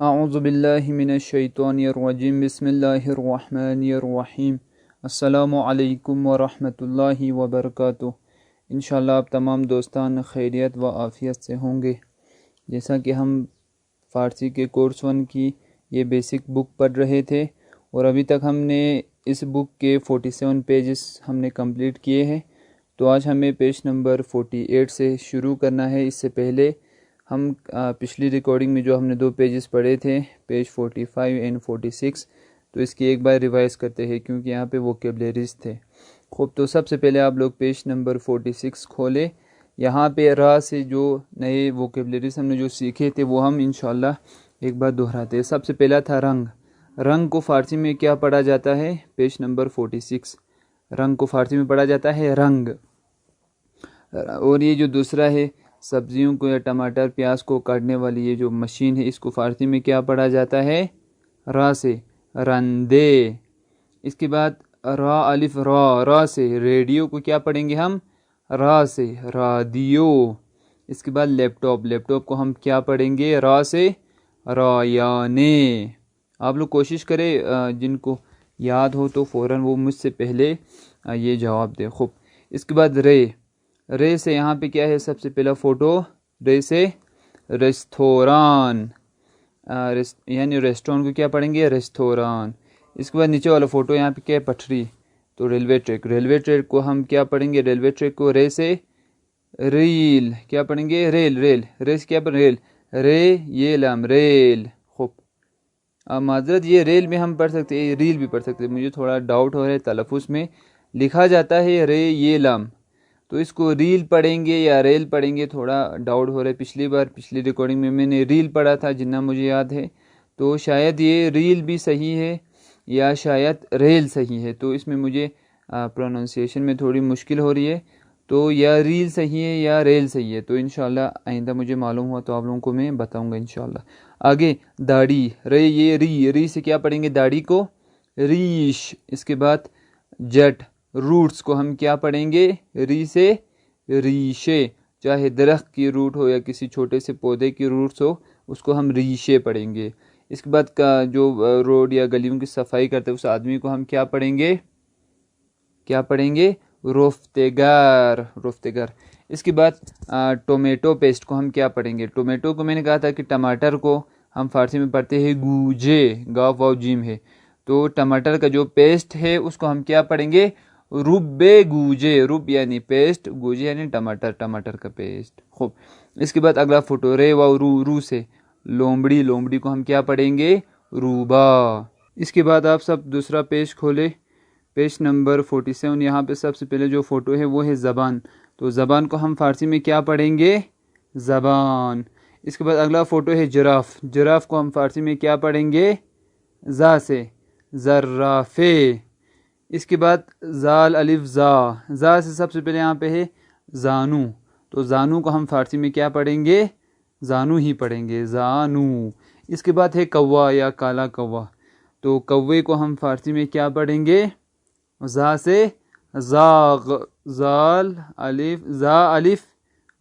अऊज़ुबिल्लाहि मिनश्शैतानिर्रजीम बिस्मिल्लाहिर्रहमानिर्रहीम अस्सलामु अलैकुम व रहमतुल्लाहि व बरकातुहू। इंशाअल्लाह आप तमाम दोस्तान खैरियत व आफ़ियत से होंगे। जैसा कि हम फ़ारसी के कोर्स 1 की ये बेसिक बुक पढ़ रहे थे और अभी तक हमने इस बुक के 47 पेजेस हमने कंप्लीट किए हैं। तो आज हमें पेज नंबर 48 से शुरू करना है। इससे पहले हम पिछली रिकॉर्डिंग में जो हमने 2 पेजेस पढ़े थे, पेज 45 एंड 46, तो इसकी एक बार रिवाइज़ करते हैं क्योंकि यहाँ पे वोकेबलरीज थे। खूब, तो सबसे पहले आप लोग पेज नंबर 46 खोलें। यहाँ पे रा से जो नए वोकेबलरीज हमने जो सीखे थे वो हम इंशाल्लाह एक बार दोहराते हैं। सबसे पहला था रंग। रंग को फ़ारसी में क्या पढ़ा जाता है? Page number 46। रंग को फ़ारसी में पढ़ा जाता है रंग। और ये जो दूसरा है, सब्जियों को या टमाटर प्याज को काटने वाली ये जो मशीन है, इसको फ़ारसी में क्या पढ़ा जाता है? रा से रंदे। इसके बाद रा अलिफ रा से रेडियो को क्या पढ़ेंगे हम? रा से रादियो। इसके बाद लैपटॉप, लैपटॉप को हम क्या पढ़ेंगे? रा से रायाने। आप लोग कोशिश करें, जिनको याद हो तो फ़ौरन वो मुझसे पहले ये जवाब दे। खूब, इसके बाद रे से यहाँ पे क्या है? सबसे पहला फ़ोटो रे से रेस्तोरान, यानी रेस्टोरेंट को क्या पढ़ेंगे? रेस्तोरान। इसके बाद नीचे वाला फ़ोटो यहाँ पे क्या है? पटरी, तो रेलवे ट्रैक। रेलवे ट्रैक को हम क्या पढ़ेंगे? रेलवे ट्रैक को रे से रील क्या पढ़ेंगे? रेल। रे से क्या पढ़? रेल। रे ये लम रेल। खूब, अब माजरत ये रेल में हम पढ़ सकते हैं, रील भी पढ़ सकते हैं। मुझे थोड़ा डाउट हो रहा है, तलफ़ुज़ में लिखा जाता है रे ये लम, तो इसको रील पढ़ेंगे या रेल पढ़ेंगे, थोड़ा डाउट हो रहा है। पिछली रिकॉर्डिंग में मैंने रील पढ़ा था जितना मुझे याद है, तो शायद ये रील भी सही है या शायद रेल सही है। तो इसमें मुझे प्रोनाउंसिएशन में थोड़ी मुश्किल हो रही है, तो या रील सही है या रेल सही है। तो इंशाल्लाह आइंदा मुझे मालूम हुआ तो आप लोगों को मैं बताऊंगा इंशाल्लाह। आगे दाढ़ी, रे ये री से क्या पढ़ेंगे? दाढ़ी को रीश। इसके बाद जट, रूट्स को हम क्या पढ़ेंगे? री से रीशे। चाहे दरख्त की रूट हो या किसी छोटे से पौधे की रूट्स हो, उसको हम रीशे पढ़ेंगे। इसके बाद का जो रोड या गलियों की सफाई करते हैं उस आदमी को हम क्या पढ़ेंगे? रोफ्तेगर। इसके बाद टोमेटो पेस्ट को हम क्या पढ़ेंगे? टोमेटो को मैंने कहा था कि टमाटर को हम फारसी में पढ़ते हैं गूजे, गाव वाव जीम है, तो टमाटर का जो पेस्ट है उसको हम क्या पढ़ेंगे? रुब्बे गूजे। रुब यानी पेस्ट, गूजे यानी टमाटर का पेस्ट। खूब, इसके बाद अगला फोटो रे व रू से लोमड़ी को हम क्या पढ़ेंगे? रूबा। इसके बाद आप सब दूसरा पेज खोले, पेज नंबर 47। यहाँ पे सबसे पहले जो फ़ोटो है वो है ज़बान, तो ज़बान को हम फ़ारसी में क्या पढ़ेंगे? ज़बान। इसके बाद अगला फ़ोटो है जिराफ़ को हम फ़ारसी में क्या पढ़ेंगे? ज़ा से ज़र्राफ़े। इसके बाद ज़ाल अलिफ ज़ा से सबसे पहले यहाँ पे है ज़ानू, तो ज़ानू को हम फ़ारसी में क्या पढ़ेंगे? ज़ानू ही पढ़ेंगे, ज़ानू। इसके बाद है कौवा या काला कौवा, तो कौवे को हम फ़ारसी में क्या पढ़ेंगे? ज़ा से ज़ाग, ज़ाल अलिफ ज़ा अलिफ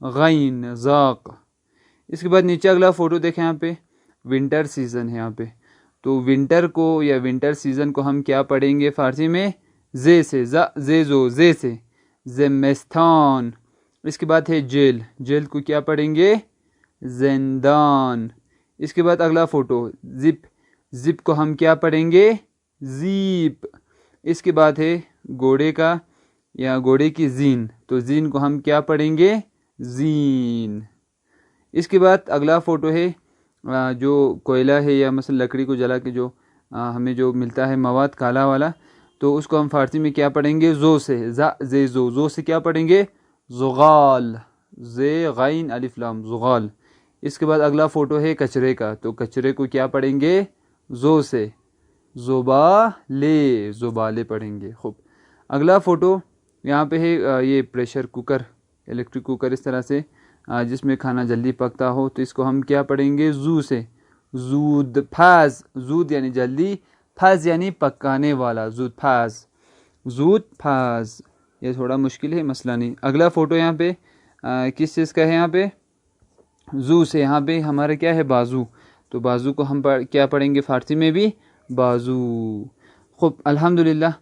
गैन ज़ाक। इसके बाद नीचे अगला फ़ोटो देखें, यहाँ पे विंटर सीज़न है यहाँ पे, तो विंटर को या विंटर सीज़न को हम क्या पढ़ेंगे फ़ारसी में? जे से जे से ज़ेमिस्तान। इसके बाद है जेल को क्या पढ़ेंगे? जिंदान। इसके बाद अगला फ़ोटो जिप को हम क्या पढ़ेंगे? जीप। इसके बाद है घोड़े का या घोड़े की जीन, तो जीन को हम क्या पढ़ेंगे? जीन। इसके बाद अगला फ़ोटो है जो कोयला है या मसल लकड़ी को जला के जो हमें जो मिलता है मवाद काला वाला, तो उसको हम फ़ारसी में क्या पढ़ेंगे? जो से क्या पढ़ेंगे? जुगाल, जे गैन अलिफ लाम जुगाल। इसके बाद अगला फ़ोटो है कचरे का, तो कचरे को क्या पढ़ेंगे? जो से जुबाले पढ़ेंगे। खूब, अगला फ़ोटो यहाँ पे है ये प्रेशर कुकर, इलेक्ट्रिक कुकर इस तरह से जिसमें खाना जल्दी पकता हो, तो इसको हम क्या पढ़ेंगे? जू से जूद फाज, जूद यानी जल्दी, फाज यानी पकाने वाला, जूद फाज। ये थोड़ा मुश्किल है, मसला नहीं। अगला फ़ोटो यहाँ पे किस चीज़ का है? यहाँ पे जू से यहाँ पे हमारा क्या है? बाजू, तो बाजू को हम क्या पढ़ेंगे फ़ारसी में भी? बाजू। खूब, अल्हम्दुलिल्लाह।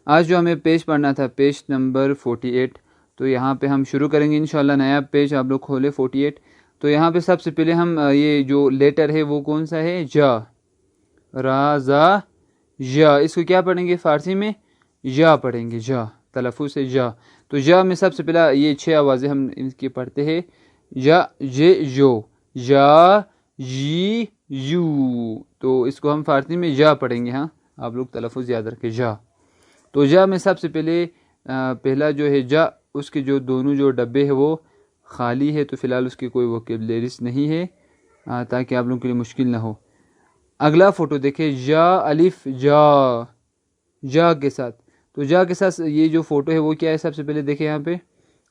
आज जो हमें पेज पढ़ना था, पेज नंबर 48, तो यहाँ पे हम शुरू करेंगे इंशाल्लाह। नया पेज आप लोग खोले 48। तो यहाँ पे सबसे पहले हम ये जो लेटर है वो कौन सा है? जा, रा, जा, या। इसको क्या पढ़ेंगे फ़ारसी में? या पढ़ेंगे, जा, तलफ़ुज़ से जा। तो जा में सबसे पहला ये 6 आवाज़ें हम इनकी पढ़ते हैं। या, जे, जो, या, जी, यू। तो इसको हम फ़ारसी में जा पढ़ेंगे। हाँ, आप लोग तलफ़ुज़ याद रखें, जा। तो जा में सबसे पहले पहला जो है जा, उसके जो दोनों जो डब्बे हैं वो खाली है, तो फ़िलहाल उसकी कोई वोकैबुलरीज नहीं है, ताकि आप लोगों के लिए मुश्किल ना हो। अगला फ़ोटो देखें, जा अलिफ जा, जा के साथ। तो जा के साथ ये जो फ़ोटो है वो क्या है? सबसे पहले देखें यहाँ पे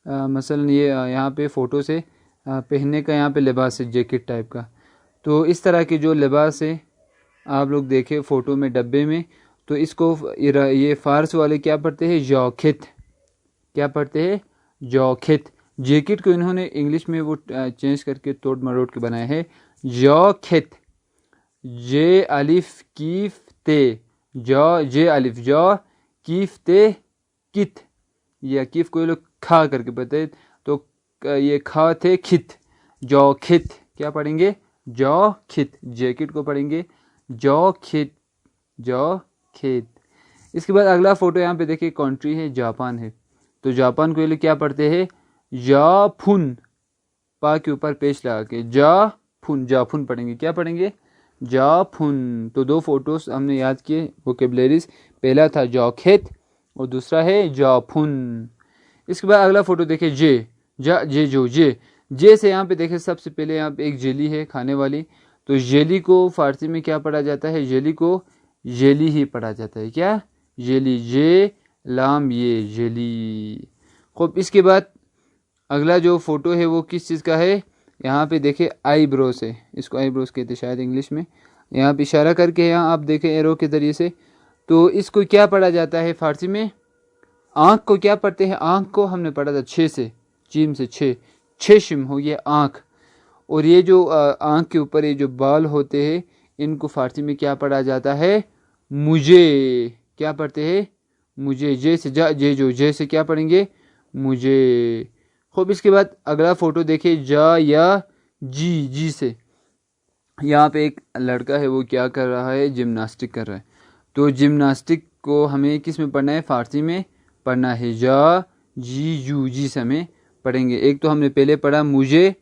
मसलन ये यहाँ पे फ़ोटो से पहनने का यहाँ पे लिबास है, जैकेट टाइप का। तो इस तरह के जो लिबास है आप लोग देखें फ़ोटो में, डब्बे में, तो इसको ये फ़ारस वाले क्या पढ़ते हैं? जौखित। क्या पढ़ते हैं? जौखित। जैकेट को इन्होंने इंग्लिश में वो चेंज करके तोड़ मरोड़ के बनाया है, जौखित। जे अलिफ कीफ ते, जौ, जे अलिफ जौ, कीफ ते कित। या कीफ को ये लोग खा करके पढ़ते, तो ये खा थे खित, जौखित। क्या पढ़ेंगे? जौखित। जैकेट को पढ़ेंगे जौखित, जौखित। इसके बाद अगला फ़ोटो यहाँ पे देखिए, कंट्री है जापान है। तो जापान को ये लोग क्या पढ़ते हैं? जाफुन, पा के ऊपर पेश लगा के, जाफुन, जाफुन पढ़ेंगे। क्या पढ़ेंगे? जाफुन। तो 2 फोटोज हमने याद किए वोकैबुलरीज, पहला था जौखित और दूसरा है जाफुन। इसके बाद अगला फ़ोटो देखिए, जे, जा, जे, जो, जे से यहाँ पे देखें सबसे पहले यहाँ पे एक जेली है खाने वाली। तो जेली को फ़ारसी में क्या पढ़ा जाता है? जेली को जेली ही पढ़ा जाता है। क्या? जेली, जे लाम ये, जेली। खूब, इसके बाद अगला जो फ़ोटो है वो किस चीज़ का है? यहाँ पे देखें आईब्रोज है, इसको आईब्रोज कहते शायद इंग्लिश में। यहाँ पे इशारा करके यहाँ आप देखें एरो के ज़रिए से। तो इसको क्या पढ़ा जाता है फ़ारसी में? आँख को क्या पढ़ते हैं? आँख को हमने पढ़ा था 6 से, जीम से 6, 6 शिम हो गया आँख। और ये जो आँख के ऊपर ये जो बाल होते हैं इनको फ़ारसी में क्या पढ़ा जाता है? मुझे। क्या पढ़ते हैं? मुझे। जे से जा, जे, जो, जे से क्या पढ़ेंगे? मुझे। खूब, इसके बाद अगला फ़ोटो देखिए, जा या जी, जी से यहाँ पे एक लड़का है वो क्या कर रहा है? जिम्नास्टिक कर रहा है। तो जिम्नास्टिक को हमें किस में पढ़ना है? फ़ारसी में पढ़ना है, जा, जी, यू, जी से हमें पढ़ेंगे। एक तो हमने पहले पढ़ा मुझे,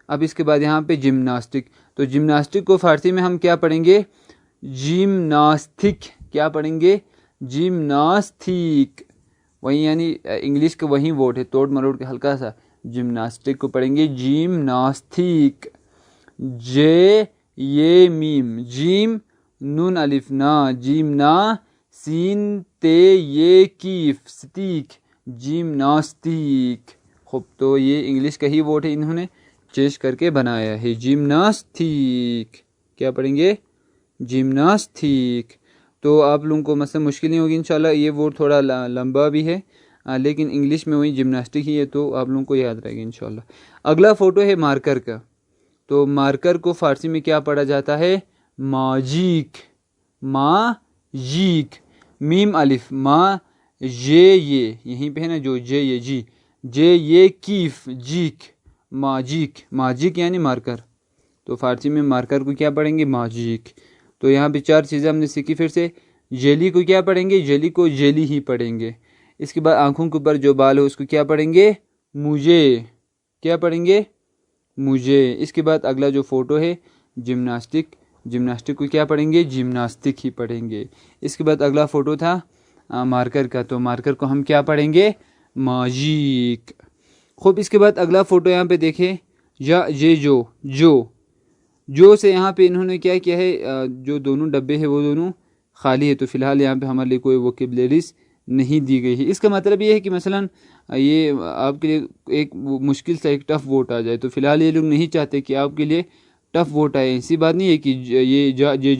अब इसके बाद यहाँ पे जिम्नास्टिक। तो जिम्नास्टिक को फ़ारसी में हम क्या पढ़ेंगे? जिम्नास्टिक। क्या पढ़ेंगे? जिम्नास्टिक। वही यानी इंग्लिश का वही वर्ड है, तोड़ मरोड़ के हल्का सा। जिम्नास्टिक को पढ़ेंगे जिम्नास्टिक। जे ये मीम, जीम नून अलिफ ना, जीम ना, सीन ते ये कीफ, स्तीक, जिम्नास्टिक। खूब, तो ये इंग्लिश का ही वर्ड है, इन्होंने चेंज करके बनाया है, जिम्नास्टिक। क्या पढ़ेंगे? जिम्नास्टिक। तो आप लोगों को मतलब मुश्किल नहीं होगी इंशाल्लाह। ये वर्ड थोड़ा लंबा भी है, लेकिन इंग्लिश में वही जिम्नास्टिक ही है, तो आप लोगों को याद रहेगा इंशाल्लाह। अगला फ़ोटो है मार्कर का। तो मार्कर को फ़ारसी में क्या पढ़ा जाता है? माजीक, माजीक। मीम अलिफ, मा, जे ये, यहीं पे है ना जो जे ये, जी, जे ये कीफ, जीक, माजीक। माजीक यानी मार्कर। तो फ़ारसी में मार्कर को क्या पढ़ेंगे? माजीक। तो यहाँ पे 4 चीज़ें हमने सीखी। फिर से जेली को क्या पढ़ेंगे? जेली को जेली ही पढ़ेंगे। इसके बाद आँखों के ऊपर जो बाल है उसको क्या पढ़ेंगे? मुझे। क्या पढ़ेंगे? मुझे। इसके बाद अगला जो फ़ोटो है जिम्नास्टिक, जिम्नास्टिक को क्या पढ़ेंगे? जिम्नास्टिक ही पढ़ेंगे। इसके बाद अगला फ़ोटो था मार्कर का। तो मार्कर को हम क्या पढ़ेंगे? माजीक। खूब, इसके बाद अगला फ़ोटो यहाँ पे देखें, या, जे, जो से यहाँ पे इन्होंने क्या किया है? जो दोनों डब्बे हैं वो दोनों खाली है, तो फ़िलहाल यहाँ पे हमारे लिए कोई वोकैबुलरीज नहीं दी गई है। इसका मतलब ये है कि मसलन ये आपके लिए एक मुश्किल सा एक टफ़ वोट आ जाए, तो फ़िलहाल ये लोग नहीं चाहते कि आपके लिए टफ़ वोट आए। ऐसी बात नहीं है कि ये जे,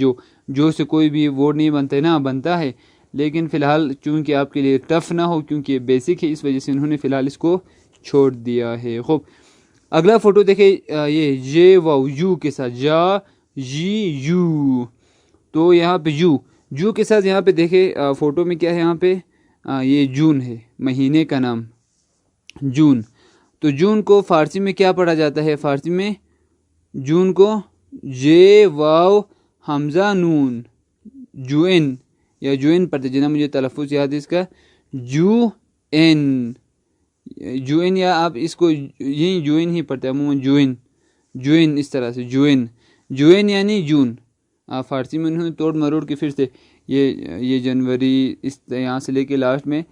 जो से कोई भी वोट नहीं बनता है ना, बनता है, लेकिन फ़िलहाल चूँकि आपके लिए टफ़ ना हो, क्योंकि ये बेसिक है, इस वजह से उन्होंने फ़िलहाल इसको छोड़ दिया है। खूब, अगला फ़ोटो देखें, ये जे व यू के साथ, जा, यू। तो यहाँ पे जू के साथ यहाँ पे देखे फोटो में क्या है, यहाँ पे ये जून है, महीने का नाम जून। तो जून को फारसी में क्या पढ़ा जाता है? फारसी में जून को जे वाव हमजा नून जुएन या जुएन पढ़ते, जितना मुझे तलफ़ुज़ याद है इसका, जुएन या आप इसको यही जुएन ही पढ़ते हैं अमूमन, जुएन इस तरह से, जुएन यानी जून। फारसी में उन्होंने तोड़ मरोड़ के फिर से ये जनवरी इस यहाँ से लेके लास्ट में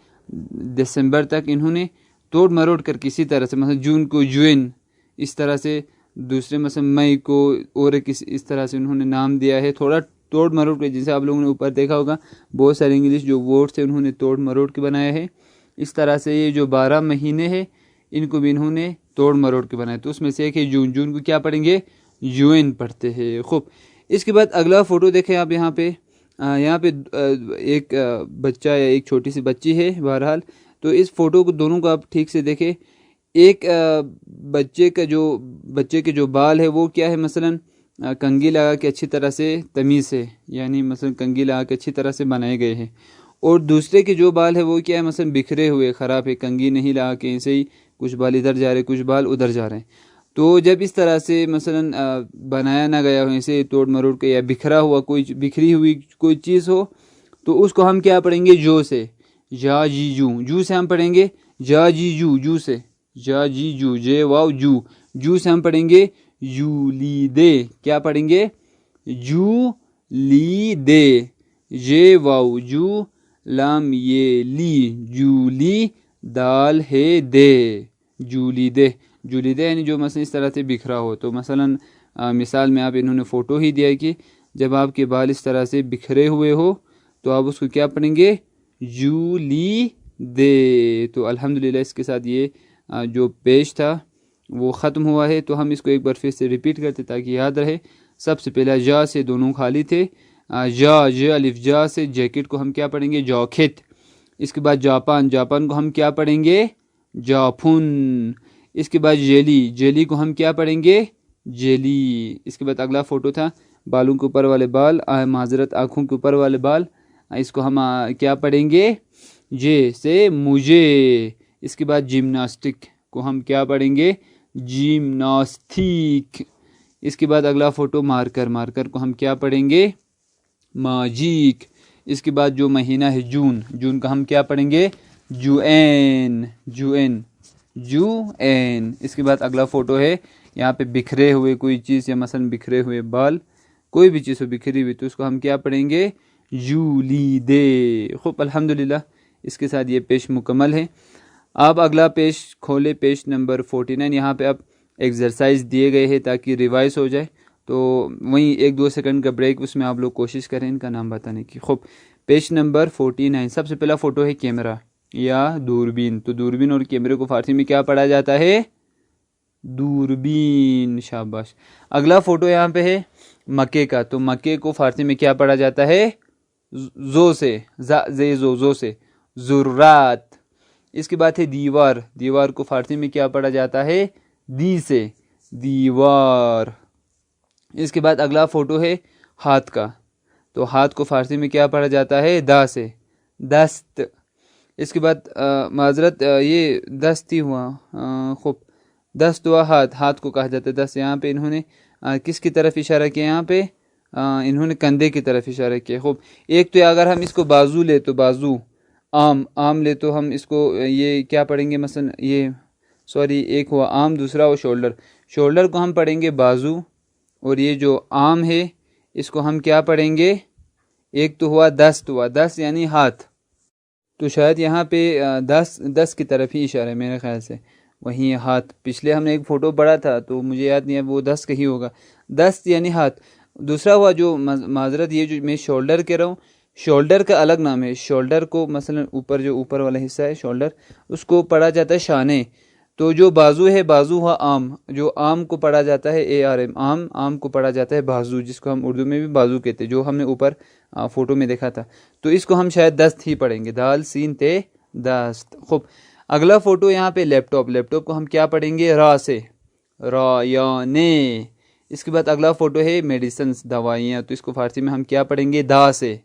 दिसंबर तक इन्होंने तोड़ मरोड़ कर किसी तरह से, मतलब जून को जुएन इस तरह से, दूसरे मतलब मई को और इस तरह से उन्होंने नाम दिया है, थोड़ा तोड़ मरोड़ के। जैसे आप लोगों ने ऊपर देखा होगा बहुत सारे इंग्लिश जो वर्ड्स हैं उन्होंने तोड़ मरोड़ के बनाया है। इस तरह से ये जो 12 महीने हैं इनको भी इन्होंने तोड़ मरोड़ के बनाया। तो उसमें से एक है जून। जून को क्या पढ़ेंगे? जुएन पढ़ते हैं। खूब, इसके बाद अगला फ़ोटो देखें आप। यहाँ पे एक बच्चा या एक छोटी सी बच्ची है बहरहाल। तो इस फ़ोटो को दोनों को आप ठीक से देखें। एक बच्चे के जो बाल है वो क्या है, मसलन कंघी लगा के अच्छी तरह से तमीज़ से, यानी मसलन कंघी लगा के अच्छी तरह से बनाए गए हैं। और दूसरे के जो बाल है वो क्या है, मसलन बिखरे हुए ख़राब है, कंघी नहीं लगा के ऐसे ही कुछ बाल इधर जा रहे कुछ बाल उधर जा रहे हैं। तो जब इस तरह से मसलन बनाया ना गया हो, ऐसे तोड़ मरोड़ के, या बिखरा हुआ बिखरी हुई कोई चीज़ हो, तो उसको हम क्या पढ़ेंगे? जो से, जा जी जू से हम पढ़ेंगे जा जी जू से, जा जी जे वाव जू से हम पढ़ेंगे यू ली दे। क्या पढ़ेंगे? जू ली दे, जे वाव जू, लाम ये ली, जूली, दाल है दे, जूली दे। जूली दे यानी जो मसलन इस तरह से बिखरा हो। तो मसलन मिसाल में आप इन्होंने फ़ोटो ही दिया है कि जब आपके बाल इस तरह से बिखरे हुए हो तो आप उसको क्या पढ़ेंगे? जूली दे। तो अल्हम्दुलिल्लाह इसके साथ ये जो पेश था वो ख़त्म हुआ है। तो हम इसको एक बार फिर से रिपीट करते ताकि याद रहे। सबसे पहला जा से दोनों खाली थे, जे अलिफ जा से जैकेट को हम क्या पढ़ेंगे? जौकेट। इसके बाद जापान को हम क्या पढ़ेंगे? जाफुन। इसके बाद जेली को हम क्या पढ़ेंगे? जेली। इसके बाद अगला फ़ोटो था बालों के ऊपर वाले बाल, माजरत आँखों के ऊपर वाले बाल, इसको हम क्या पढ़ेंगे? जे से मुझे। इसके बाद जिम्नास्टिक को हम क्या पढ़ेंगे? जिम्नास्टिक। इसके बाद अगला फ़ोटो मार्कर को हम क्या पढ़ेंगे? माजिक। इसके बाद जो महीना है जून का हम क्या पढ़ेंगे? जुएन। इसके बाद अगला फ़ोटो है यहाँ पे बिखरे हुए कोई चीज़, या मसलन बिखरे हुए बाल, कोई भी चीज़ हो बिखरी हुई, तो उसको हम क्या पढ़ेंगे? जूली दे। खूब, अल्हम्दुलिल्लाह इसके साथ ये पेश मुकम्मल है। आप अगला पेश खोले, पेश नंबर 49। यहाँ पे आप एक्सरसाइज दिए गए हैं ताकि रिवाइज हो जाए। तो वहीं 1-2 सेकंड का ब्रेक, उसमें आप लोग कोशिश करें इनका नाम बताने की। खूब, पेश नंबर 49। सबसे पहला फ़ोटो है कैमरा या दूरबीन। तो दूरबीन और कैमरे को फारसी में क्या पढ़ा जाता है? दूरबीन। शाबाश। अगला फ़ोटो यहाँ पे है मक्के का। तो मक्के को फारसी में क्या पढ़ा जाता है? जो से, जुर्रात। इसके बाद है दीवार को फारसी में क्या पढ़ा जाता है? दी से, दीवार। इसके बाद अगला फ़ोटो है हाथ का। तो हाथ को फारसी में क्या पढ़ा जाता है? दा से, दस्त। इसके बाद माजरत ये दस्त ही हुआ। खूब, दस्त हुआ हाथ को कहा जाता है दस्त। यहाँ पे इन्होंने किसकी तरफ इशारा किया? यहाँ पे इन्होंने कंधे की तरफ इशारा किया। खूब, एक तो अगर हम इसको बाजू ले तो बाजू, आम ले तो हम इसको ये क्या पढ़ेंगे? मसलन ये एक हुआ आम, दूसरा हुआ शोल्डर को हम पढ़ेंगे बाजू, और ये जो आम है इसको हम क्या पढ़ेंगे? एक तो हुआ दस्त यानी हाथ। तो शायद यहाँ पे दस की तरफ ही इशारा है मेरे ख्याल से। वहीं हाथ, पिछले हमने एक फ़ोटो पढ़ा था तो मुझे याद नहीं है, वो 10 का ही होगा। दस्त यानी हाथ। दूसरा हुआ जो माजरत, ये जो मैं शोल्डर कह रहा हूँ, शोल्डर का अलग नाम है। शोल्डर को मसलन ऊपर वाला हिस्सा है शोल्डर, उसको पढ़ा जाता है शाने। तो जो बाजू है, बाजू हुआ आम, जो आम को पढ़ा जाता है ARM, आम को पढ़ा जाता है बाजू, जिसको हम उर्दू में भी बाजू कहते हैं, जो हमने ऊपर फ़ोटो में देखा था। तो इसको हम शायद दस्त ही पढ़ेंगे, दाल सीन ते दस्त। खूब, अगला फ़ोटो यहाँ पे लैपटॉप को हम क्या पढ़ेंगे? रा से, रा या ने। इसके बाद अगला फ़ोटो है मेडिसिन, दवाइयाँ, तो इसको फारसी में हम क्या पढ़ेंगे? दा से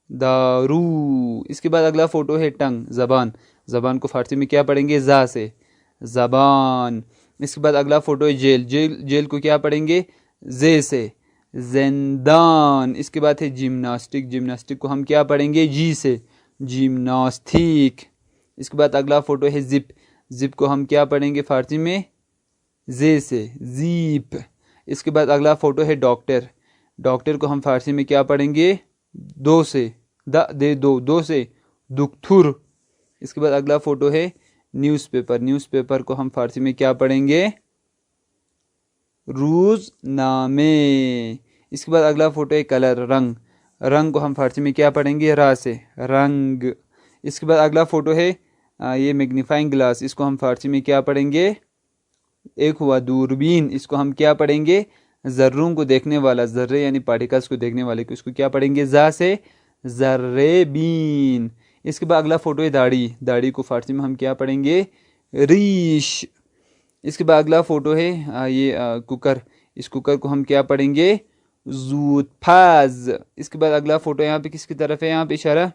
दारू। इसके बाद अगला फ़ोटो है टंग, ज़बान, ज़बान को फारसी में क्या पढ़ेंगे? जा से ज़बान। इसके बाद अगला फ़ोटो है जेल, जेल को क्या पढ़ेंगे? जे से जिंदान। इसके बाद है जिम्नास्टिक, जिम्नास्टिक को हम क्या पढ़ेंगे? जी से जिम्नास्टिक। इसके बाद अगला फ़ोटो है जिप, जिप को हम क्या पढ़ेंगे फारसी में? जे से जीप। इसके बाद अगला फ़ोटो है डॉक्टर, डॉक्टर को हम फारसी में क्या पढ़ेंगे? दो से दो से दुख्थुर। इसके बाद अगला फ़ोटो है न्यूज़पेपर, न्यूज़पेपर को हम फारसी में क्या पढ़ेंगे? रोज़नामे। इसके बाद अगला फ़ोटो है कलर, रंग, रंग को हम फारसी में क्या पढ़ेंगे? रा से रंग। इसके बाद अगला फ़ोटो है ये मैग्नीफाइंग ग्लास, इसको हम फारसी में क्या पढ़ेंगे? एक हुआ दूरबीन, इसको हम क्या पढ़ेंगे? ज़र्रों को देखने वाला, ज़र्रे यानी पार्टिकल्स को देखने वाले को इसको क्या पढ़ेंगे? जा से ज़र्रे बीन। इसके बाद अगला फ़ोटो है दाढ़ी, दाढ़ी को फारसी में हम क्या पढ़ेंगे? रीश। इसके बाद अगला फ़ोटो है ये कुकर, इस कुकर को हम क्या पढ़ेंगे? जूतफाज। इसके बाद अगला फ़ोटो यहाँ पे किसकी तरफ है? यहाँ पे इशारा,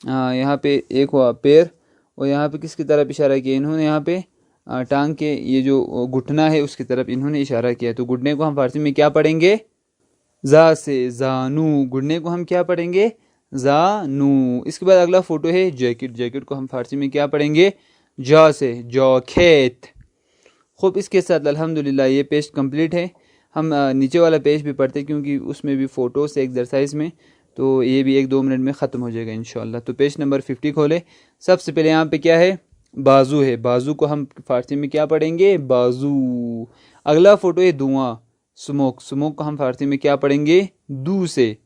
यहाँ पे एक हुआ पैर, और यहाँ पे किसकी तरफ इशारा किया इन्होंने? यहाँ पे टांग के ये जो घुटना है उसकी तरफ इन्होंने इशारा किया। तो घुटने को हम फारसी में क्या पढ़ेंगे? जा से जानू, घुटने को हम क्या पढ़ेंगे? जानू। इसके बाद अगला फ़ोटो है जैकेट, जैकेट को हम फारसी में क्या पढ़ेंगे? जा से जौखेत। खूब, इसके साथ अल्हम्दुलिल्लाह ये पेज कंप्लीट है। हम नीचे वाला पेज भी पढ़ते क्योंकि उसमें भी फ़ोटोज़ से एक्सरसाइज में, तो ये भी 1-2 मिनट में ख़त्म हो जाएगा इंशाल्लाह। तो पेज नंबर 50 खोले। सबसे पहले यहाँ पे क्या है? बाजू है, बाजू को हम फारसी में क्या पढ़ेंगे? बाजू। अगला फ़ोटो है धुआं, स्मोक, स्मोक को हम फारसी में क्या पढ़ेंगे? दू से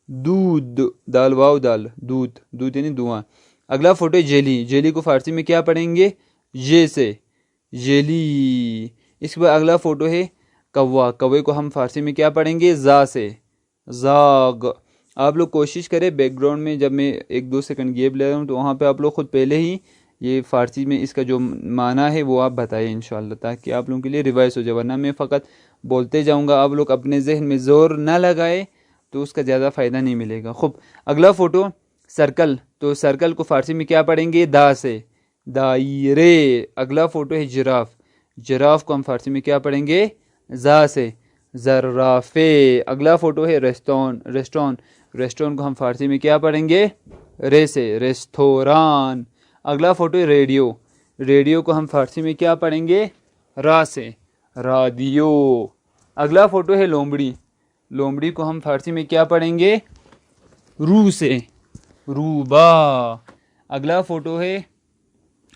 दूध, दाल वाव दाल, दूध, दूध यानी धुआं। अगला फ़ोटो है जेली, जेली को फारसी में क्या पढ़ेंगे? ये से जेली। इसके बाद अगला फ़ोटो है कौवा, कौवे को हम फारसी में क्या पढ़ेंगे? जा से जाग। आप लोग कोशिश करें बैकग्राउंड में जब मैं 1-2 सेकंड गैप ले रहा हूँ तो वहाँ पे आप लोग खुद पहले ही ये फ़ारसी में इसका जो माना है वो आप बताएं इंशाल्लाह, ताकि आप लोगों के लिए रिवाइज हो जाए। वरना मैं फ़कत बोलते जाऊँगा, आप लोग अपने जहन में ज़ोर ना लगाए तो उसका ज़्यादा फ़ायदा नहीं मिलेगा। खूब, अगला फ़ोटो सर्कल, तो सर्कल को फारसी में क्या पढ़ेंगे? दा से दायरे। अगला फ़ोटो है जिराफ, जिराफ को हम फारसी में क्या पढ़ेंगे? जा से जर्राफे। अगला फ़ोटो है रेस्टोरेंट, रेस्टोरेंट, रेस्टोरेंट को हम फारसी में क्या पढ़ेंगे? रे से रेस्तोरान। अगला फ़ोटो है रेडियो, रेडियो को हम फारसी में क्या पढ़ेंगे? रा से रादियो। अगला फ़ोटो है लोमड़ी, लोमड़ी को हम फारसी में क्या पढ़ेंगे? रू से रूबा। अगला फ़ोटो है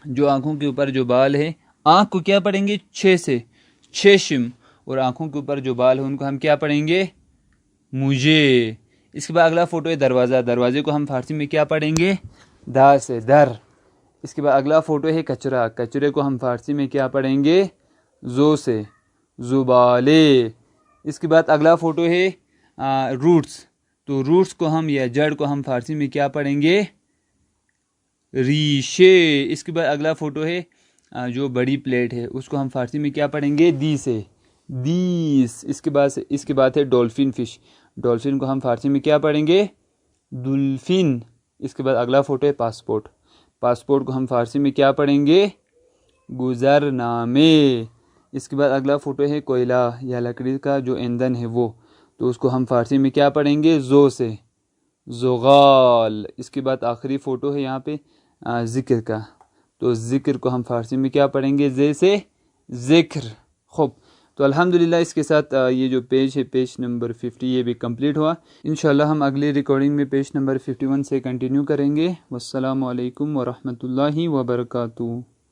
जो आँखों के ऊपर जो बाल है, आँख को क्या पढ़ेंगे? छे से छेशिम, और आँखों के ऊपर जो बाल है उनको हम क्या पढ़ेंगे? मुझे। इसके बाद अगला फ़ोटो है दरवाज़ा, दरवाजे को हम फारसी में क्या पढ़ेंगे? दा से दर। इसके बाद अगला फ़ोटो है कचरा, कचरे को हम फारसी में क्या पढ़ेंगे? जो से जुबाले। इसके बाद अगला फ़ोटो है रूट्स, तो रूट्स को हम या जड़ को हम फारसी में क्या पढ़ेंगे? रीशे। इसके बाद अगला फ़ोटो है जो बड़ी प्लेट है उसको हम फारसी में क्या पढ़ेंगे? दी से दीस। इसके बाद है डॉल्फिन फिश, डॉल्फिन को हम फारसी में क्या पढ़ेंगे? दुल्फिन। इसके बाद अगला फ़ोटो है पासपोर्ट, पासपोर्ट को हम फारसी में क्या पढ़ेंगे? गुज़रनामे। इसके बाद अगला फ़ोटो है कोयला या लकड़ी का जो ईंधन है वो, तो उसको हम फारसी में क्या पढ़ेंगे? जो से ज़ुगाल। इसके बाद आखिरी फ़ोटो है यहाँ पे ज़िक्र का, तो ज़िक्र को हम फारसी में क्या पढ़ेंगे? जैसे ज़िक्र। खूब, तो अल्हम्दुलिल्लाह इसके साथ ये जो पेज है पेज नंबर 50 ये भी कंप्लीट हुआ। इंशाल्लाह हम अगली रिकॉर्डिंग में पेज नंबर 51 से कंटिन्यू करेंगे। वस्सलामु अलैकुम वरहमतुल्लाहि वबरकातुहू।